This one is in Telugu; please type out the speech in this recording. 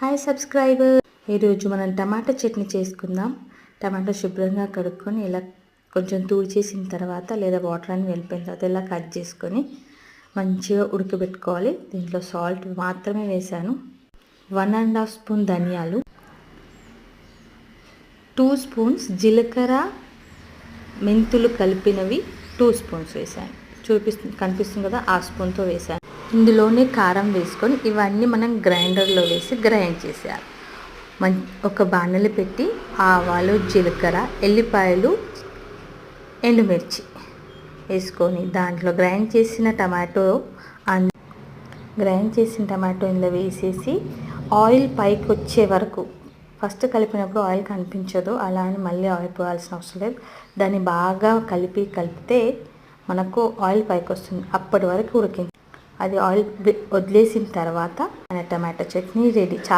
హాయ్ సబ్స్క్రైబర్, ఈరోజు మనం టమాటా చట్నీ చేసుకుందాం. టమాటా శుభ్రంగా కడుక్కొని ఇలా కొంచెం తూడ్చేసిన తర్వాత లేదా వాటర్ అని వెళ్ళిపోయిన తర్వాత ఇలా కట్ చేసుకొని మంచిగా ఉడకబెట్టుకోవాలి. దీంట్లో సాల్ట్ మాత్రమే వేసాను. 1.5 స్పూన్ ధనియాలు, 2 స్పూన్స్ జీలకర్ర మెంతులు కలిపినవి 2 స్పూన్స్ వేసాను. కనిపిస్తుంది కదా, ఆ స్పూన్తో వేసాను. ఇందులోనే కారం వేసుకొని ఇవన్నీ మనం గ్రైండర్లో వేసి గ్రైండ్ చేసేయాలి. ఒక బాణలి పెట్టి ఆవాలు, జీలకర్ర, ఎల్లిపాయలు, ఎండుమిర్చి వేసుకొని దాంట్లో గ్రైండ్ చేసిన టమాటో ఇందులో వేసేసి ఆయిల్ పైకి వచ్చే వరకు, ఫస్ట్ కలిపినప్పుడు ఆయిల్ కనిపించదు, అలా అని మళ్ళీ ఆయిల్ పోయాల్సిన అవసరం లేదు. దాన్ని బాగా కలిపితే మనకు ఆయిల్ పైకి వస్తుంది. అప్పటి వరకు ఉడికించి అది ఆయిల్ వదిలేసిన తర్వాత మన టమాటా చట్నీ రెడీ. చాలా